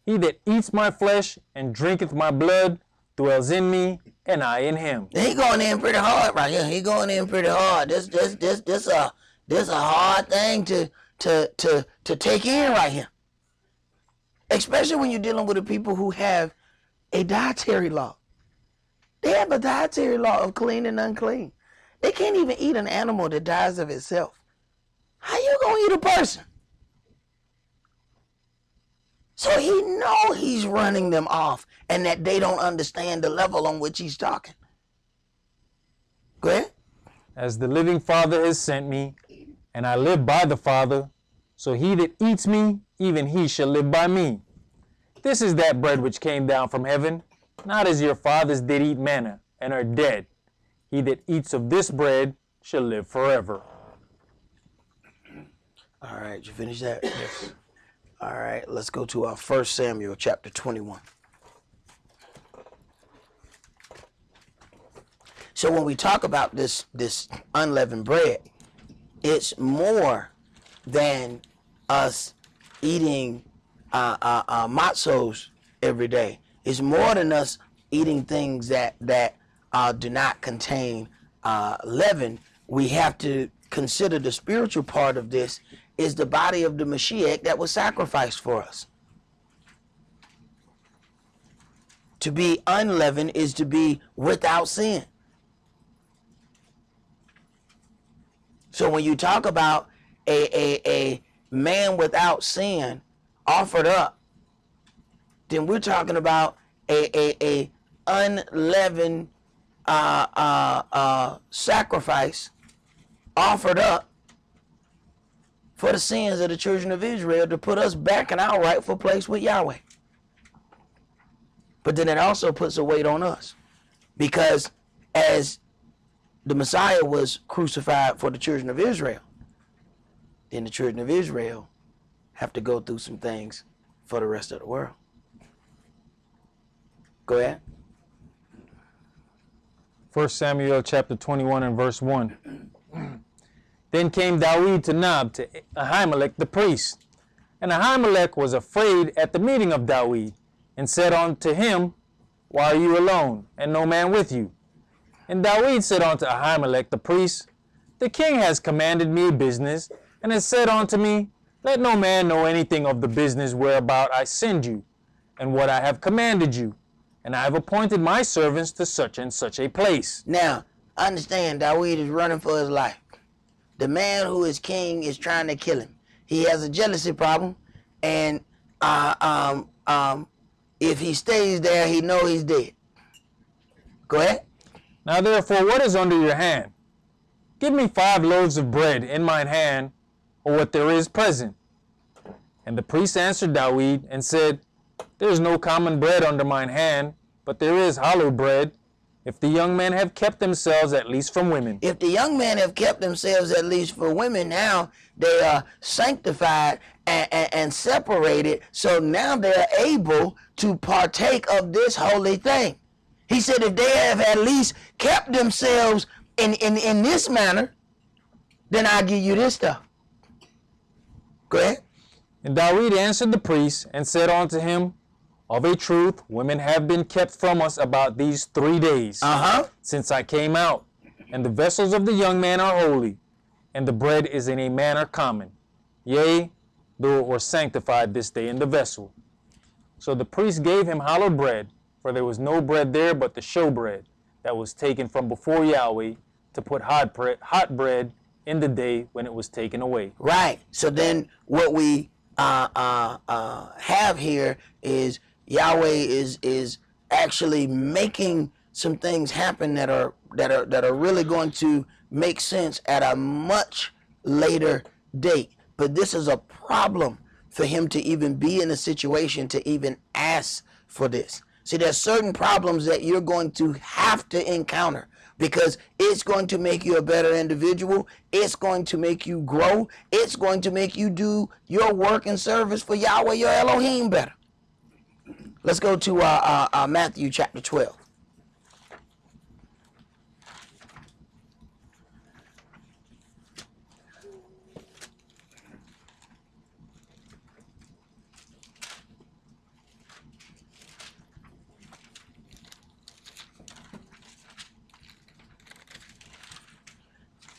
He that eats my flesh and drinketh my blood dwells in me, and I in him. He going in pretty hard right here. He going in pretty hard. This a hard thing to take in right here. especially when you're dealing with the people who have a dietary law. They have a dietary law of clean and unclean. They can't even eat an animal that dies of itself. How you gonna eat a person? So he know he's running them off and that they don't understand the level on which he's talking. Go ahead. As the living Father has sent me, and I live by the Father, so he that eats me, even he shall live by me. This is that bread which came down from heaven, not as your fathers did eat manna, and are dead. He that eats of this bread shall live forever. All right, did you finish that? Yes. All right, let's go to our 1 Samuel chapter 21. So when we talk about this unleavened bread, it's more than us eating matzos every day. It's more than us eating things that do not contain leaven. We have to consider the spiritual part of this is the body of the Mashiach that was sacrificed for us. To be unleavened is to be without sin. So when you talk about a man without sin offered up, then we're talking about a unleavened sacrifice offered up for the sins of the children of Israel to put us back in our rightful place with Yahweh. But then it also puts a weight on us, because as the Messiah was crucified for the children of Israel, then the children of Israel have to go through some things for the rest of the world. Go ahead. 1 Samuel chapter 21 and verse 1. Then came David to Nob to Ahimelech the priest. And Ahimelech was afraid at the meeting of David, and said unto him, Why are you alone, and no man with you? And David said unto Ahimelech the priest, The king has commanded me business, and has said unto me, Let no man know anything of the business whereabout I send you, and what I have commanded you. And I have appointed my servants to such and such a place. Now, understand, David is running for his life. The man who is king is trying to kill him. He has a jealousy problem, and if he stays there, he know he's dead. Go ahead. Now therefore, what is under your hand? Give me 5 loaves of bread in mine hand, or what there is present. And the priest answered David, and said, There is no common bread under mine hand, but there is hallowed bread, if the young men have kept themselves at least from women. If the young men have kept themselves at least for women, now they are sanctified and separated, so now they are able to partake of this holy thing. He said if they have at least kept themselves in this manner, then I'll give you this stuff. Go ahead. And David answered the priest, and said unto him, Of a truth, women have been kept from us about these 3 days, since I came out, and the vessels of the young man are holy, and the bread is in a manner common, yea, though it were sanctified this day in the vessel. So the priest gave him hallowed bread, for there was no bread there but the showbread that was taken from before Yahweh, to put hot bread in the day when it was taken away. Right. So then what we have here is Yahweh is actually making some things happen that are really going to make sense at a much later date. But this is a problem for him to even be in a situation to even ask for this. See, there's certain problems that you're going to have to encounter, because it's going to make you a better individual. It's going to make you grow. It's going to make you do your work and service for Yahweh, your Elohim, better. Let's go to Matthew chapter 12.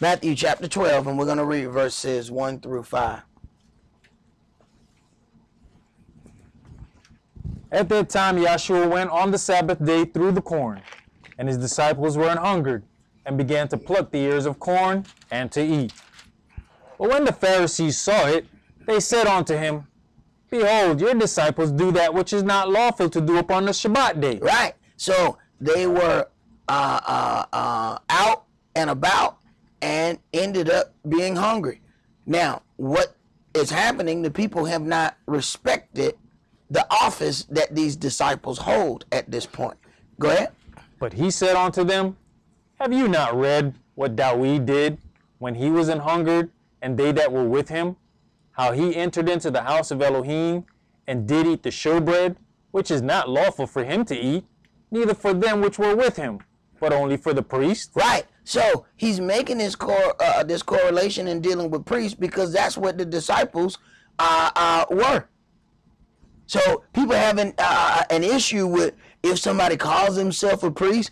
Matthew chapter 12, and we're going to read verses 1 through 5. At that time, Yahshua went on the Sabbath day through the corn, and his disciples were an hungered, and began to pluck the ears of corn and to eat. But when the Pharisees saw it, they said unto him, Behold, your disciples do that which is not lawful to do upon the Shabbat day. Right. So they were out and about and ended up being hungry. Now, what is happening, the people have not respected the office that these disciples hold at this point. Go ahead. But he said unto them, Have you not read what David did when he was an hungered, and they that were with him? How he entered into the house of Elohim, and did eat the showbread, which is not lawful for him to eat, neither for them which were with him, but only for the priest? Right. So he's making this correlation in dealing with priests because that's what the disciples were. So people having an issue with if somebody calls himself a priest.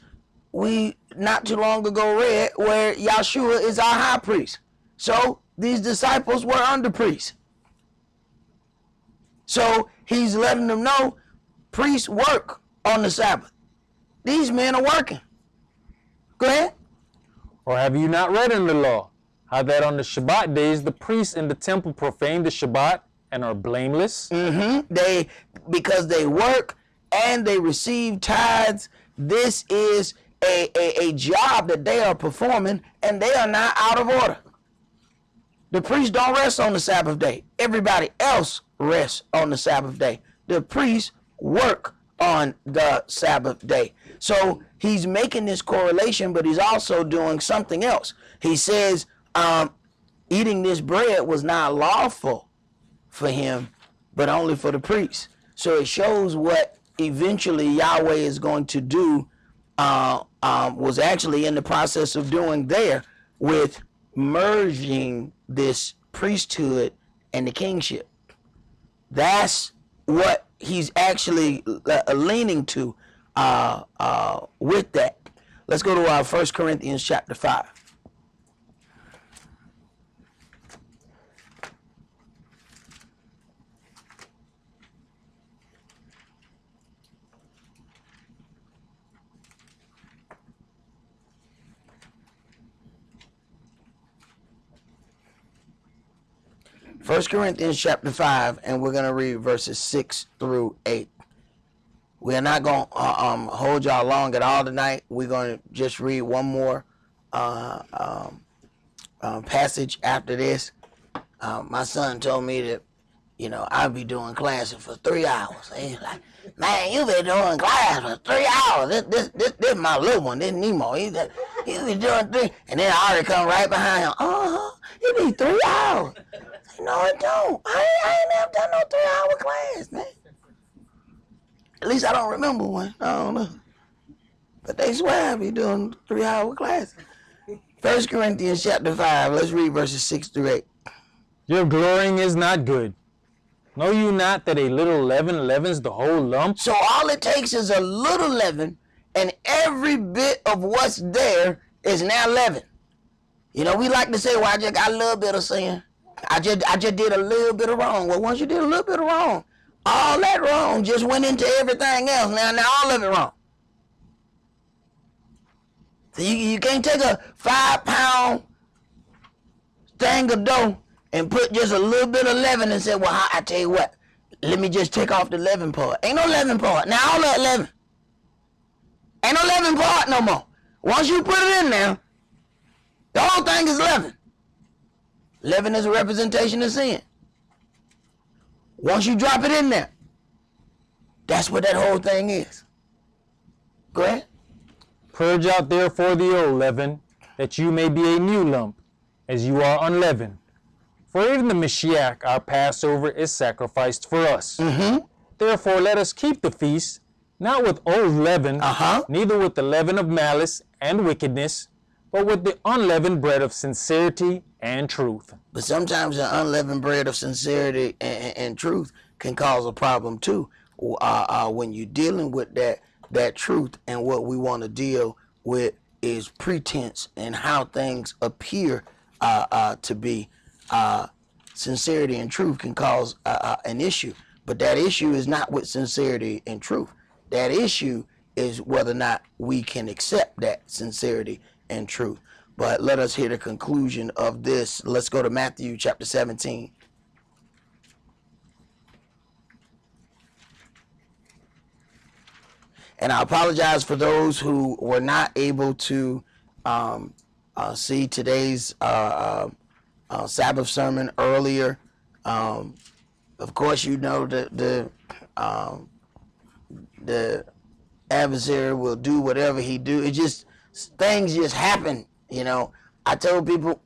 We not too long ago read where Yahshua is our high priest. So these disciples were under priests. So he's letting them know priests work on the Sabbath. These men are working. Go ahead. Or have you not read in the law how that on the Shabbat days the priests in the temple profane the Shabbat and are blameless? Because they work and they receive tithes. This is a job that they are performing, and they are not out of order. The priests don't rest on the Sabbath day. Everybody else rests on the Sabbath day. The priests work on the Sabbath day. So he's making this correlation, but he's also doing something else. He says eating this bread was not lawful for him, but only for the priests. So it shows what eventually Yahweh is going to do, was actually in the process of doing there with merging this priesthood and the kingship. That's what he's actually leaning to with that. Let's go to 1 Corinthians chapter 5. 1 Corinthians chapter 5, and we're going to read verses 6 through 8. We're not going to hold y'all long at all tonight. We're going to just read one more passage after this. My son told me that, I'll be doing classes for 3 hours. He's like, man, you been doing class for 3 hours. This my little one, this Nemo. He be doing 3. And then I already come right behind him. It be 3 hours. No, it don't. I ain't never done no 3-hour class, man. At least I don't remember one. I don't know. But they swear I be doing 3-hour classes. 1 Corinthians chapter 5. Let's read verses 6 through 8. Your glorying is not good. Know you not that a little leaven leavens the whole lump? So all it takes is a little leaven, and every bit of what's there is now leaven. We like to say, well, I just got a little bit of sin. I just did a little bit of wrong. Well, once you did a little bit of wrong, all that wrong just went into everything else. Now all of it wrong. So you can't take a 5-pound thing of dough and put just a little bit of leaven and say, well, I tell you what, let me just take off the leaven part. Ain't no leaven part. Now all that leaven. Ain't no leaven part no more. Once you put it in there, the whole thing is leaven. Leaven is a representation of sin. Once you drop it in there, that's what that whole thing is. Go ahead. Purge out therefore the old leaven, that you may be a new lump, as you are unleavened. For even the Mashiach, our Passover, is sacrificed for us. Therefore let us keep the feast, not with old leaven, neither with the leaven of malice and wickedness, but with the unleavened bread of sincerity and truth. But sometimes the unleavened bread of sincerity and truth can cause a problem too. When you're dealing with that truth, and what we want to deal with is pretense and how things appear to be. Sincerity and truth can cause an issue. But that issue is not with sincerity and truth. That issue is whether or not we can accept that sincerity and truth. But let us hear the conclusion of this. Let's go to Matthew chapter 17. And I apologize for those who were not able to see today's Sabbath sermon earlier. Of course, you know the adversary will do whatever he do. It just, things just happen, you know. I told people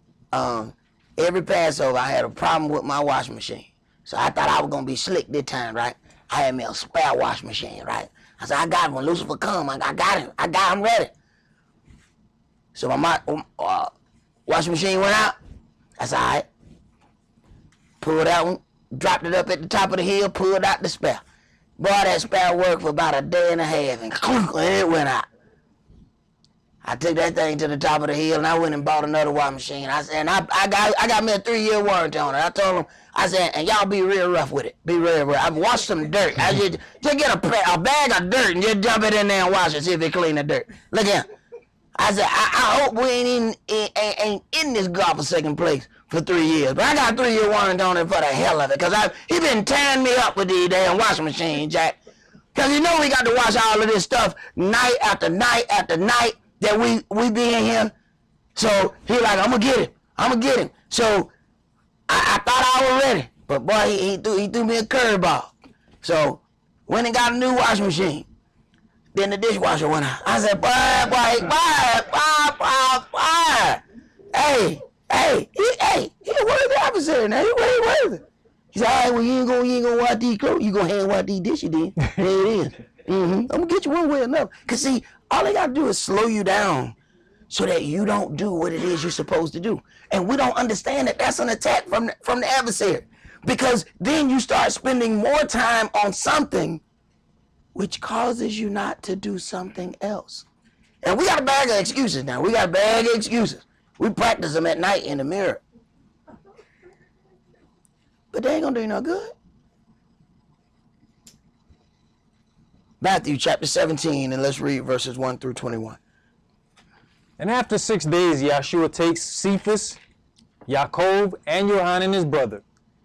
every Passover I had a problem with my washing machine, so I thought I was gonna be slick this time, right? I had me a spare washing machine, right? I said, I got him when Lucifer come. I got him. I got him ready. So my washing machine went out. I said, all right. Pulled that one, dropped it up at the top of the hill, pulled out the spare. Boy, that spare worked for about a day and a half, and it went out. I took that thing to the top of the hill, and I went and bought another washing machine. I said, and I got me a 3-year warranty on it. I told them, I said, and y'all be real rough with it. Be real rough. I've washed some dirt. I just get a bag of dirt and just dump it in there and wash it, see if it clean the dirt. Look here. I said, I hope we ain't in this godforsaken place for 3 years. But I got a 3-year warranty on it for the hell of it, because he been tearing me up with these damn washing machines, Jack. Because you know we got to wash all of this stuff night after night after night that we be in here. So he like, I'm going to get him. I'm going to get him. So I thought I was ready. But boy, he threw me a curveball. So went and got a new washing machine. Then the dishwasher went out. I said, boy. Hey, he a worthy adversary now. He worthy. He said, all right, well, you ain't gonna wash these clothes. You gonna hand wash these dishes then. There it is. I'm gonna get you one way or another. Because see, all they gotta do is slow you down so that you don't do what it is you're supposed to do. And we don't understand that that's an attack from the adversary. Because then you start spending more time on something which causes you not to do something else. And we got a bag of excuses now. We got a bag of excuses. We practice them at night in the mirror. But they ain't gonna do you no good. Matthew chapter 17, and let's read verses 1 through 21. And after 6 days, Yahshua takes Cephas, Yaakov, and Johanan his brother,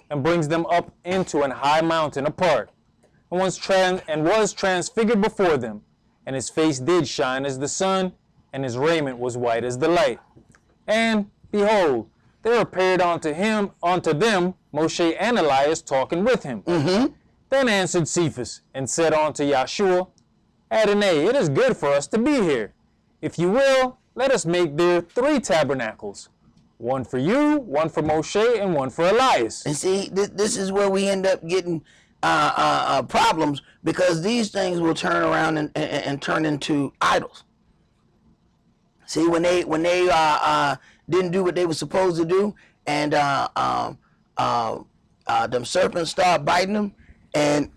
and brings them up into an high mountain apart, and was transfigured before them, and his face did shine as the sun, and his raiment was white as the light. And behold, there appeared unto them Moshe and Elias talking with him. Then answered Cephas, and said unto Yahshua, Adonai, it is good for us to be here. If you will, let us make there 3 tabernacles, one for you, one for Moshe, and one for Elias. And see, this is where we end up getting problems, because these things will turn around and turn into idols. See, when they didn't do what they were supposed to do, and them serpents start biting them, and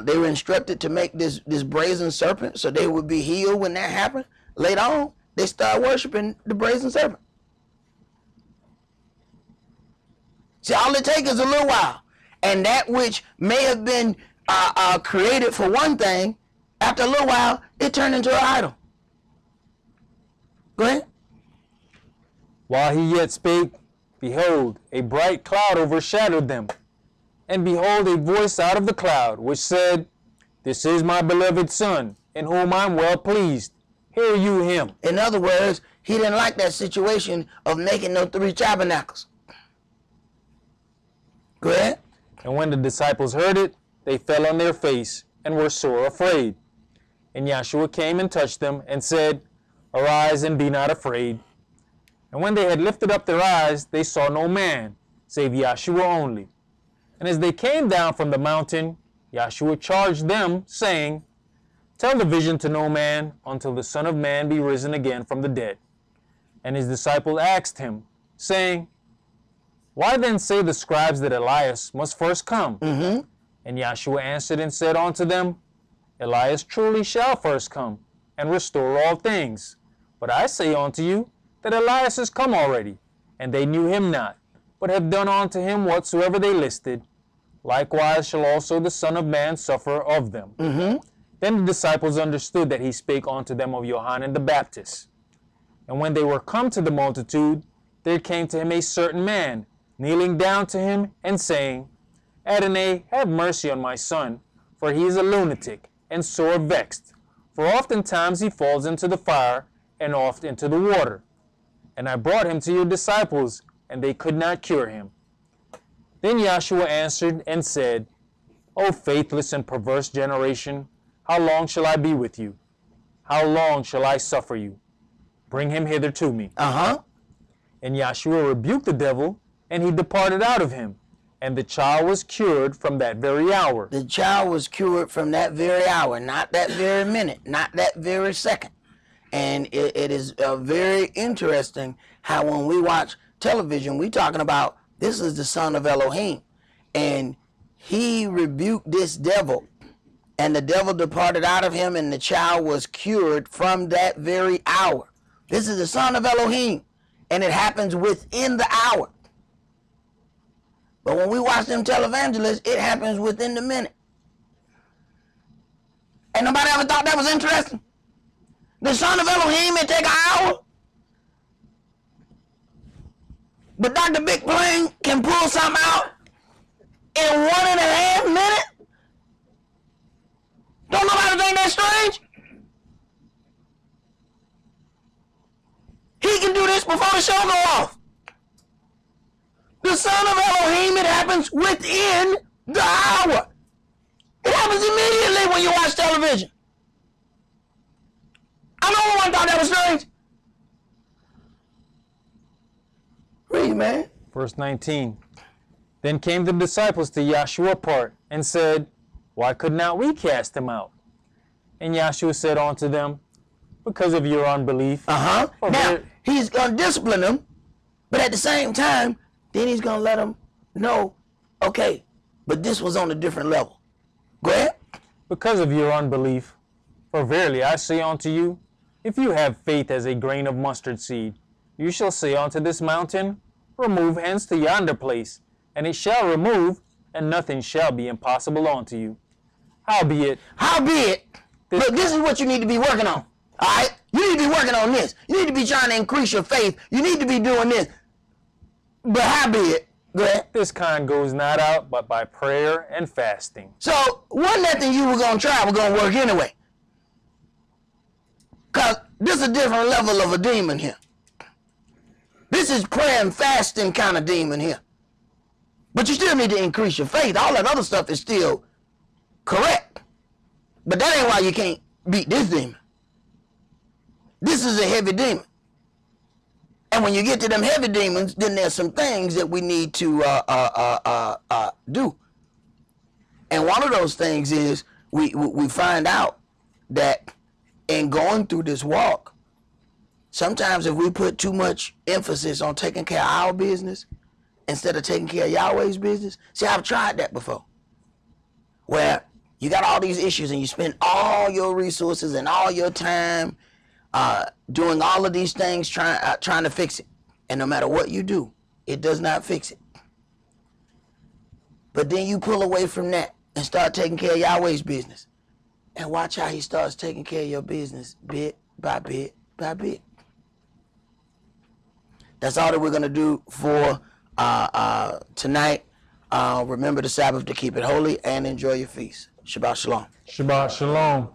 they were instructed to make this brazen serpent so they would be healed when that happened. Later on, they start worshiping the brazen serpent. See, all it takes is a little while, and that which may have been created for one thing, after a little while, it turned into an idol. Go ahead. While he yet spake, behold, a bright cloud overshadowed them. And behold, a voice out of the cloud, which said, This is my beloved Son, in whom I am well pleased. Hear you him. In other words, he didn't like that situation of making those 3 tabernacles. Go ahead. And when the disciples heard it, they fell on their face, and were sore afraid. And Yahshua came and touched them, and said, Arise, and be not afraid. And when they had lifted up their eyes, they saw no man, save Yahshua only. And as they came down from the mountain, Yahshua charged them, saying, Tell the vision to no man, until the Son of Man be risen again from the dead. And his disciples asked him, saying, Why then say the scribes that Elias must first come? And Yahshua answered and said unto them, Elias truly shall first come, and restore all things. But I say unto you, that Elias is come already, and they knew him not, but have done unto him whatsoever they listed. likewise shall also the Son of Man suffer of them. Then the disciples understood that he spake unto them of Johannes the Baptist. And when they were come to the multitude, there came to him a certain man, kneeling down to him, and saying, Adonai, have mercy on my son, for he is a lunatic, and sore vexed. For oftentimes he falls into the fire, and oft into the water. And I brought him to your disciples, and they could not cure him. Then Yahshua answered and said, O faithless and perverse generation, how long shall I be with you? How long shall I suffer you? Bring him hither to me. And Yahshua rebuked the devil, and he departed out of him. And the child was cured from that very hour. The child was cured from that very hour, not that very minute, not that very second. And it is very interesting how when we watch television, we talking about this is the son of Elohim. And he rebuked this devil, and the devil departed out of him, and the child was cured from that very hour. This is the son of Elohim, and it happens within the hour. But when we watch them televangelists, it happens within the minute. And nobody ever thought that was interesting? The son of Elohim, it take an hour. But Dr. Big Plane can pull something out in 1.5 minutes. Don't nobody think that's strange? He can do this before the show go off. The son of Elohim, it happens within the hour. It happens immediately when you watch television. I know one thought that was strange. Read, man. Verse 19. Then came the disciples to Yahshua apart, and said, Why could not we cast him out? And Yahshua said unto them, Because of your unbelief. Now, he's going to discipline them, but at the same time, then he's going to let them know, okay, but this was on a different level. Go ahead. Because of your unbelief. For verily I say unto you, if you have faith as a grain of mustard seed, you shall say unto this mountain, Remove hence to yonder place, and it shall remove, and nothing shall be impossible unto you. Howbeit, look, this is what you need to be working on. All right? You need to be working on this. You need to be trying to increase your faith. You need to be doing this. But howbeit, go ahead. This kind goes not out but by prayer and fasting. So, wasn't that thing you were going to try was going to work anyway? Because this is a different level of a demon here. This is prayer and fasting kind of demon here. But you still need to increase your faith. All that other stuff is still correct. But that ain't why you can't beat this demon. This is a heavy demon. And when you get to them heavy demons, then there's some things that we need to do. And one of those things is we find out that in going through this walk, sometimes if we put too much emphasis on taking care of our business instead of taking care of Yahweh's business. See, I've tried that before. Where you got all these issues and you spend all your resources and all your time doing all of these things trying to fix it. And no matter what you do, it does not fix it. But then you pull away from that and start taking care of Yahweh's business. And watch how he starts taking care of your business bit by bit by bit. That's all that we're going to do for tonight. Remember the Sabbath to keep it holy and enjoy your feast. Shabbat Shalom. Shabbat Shalom.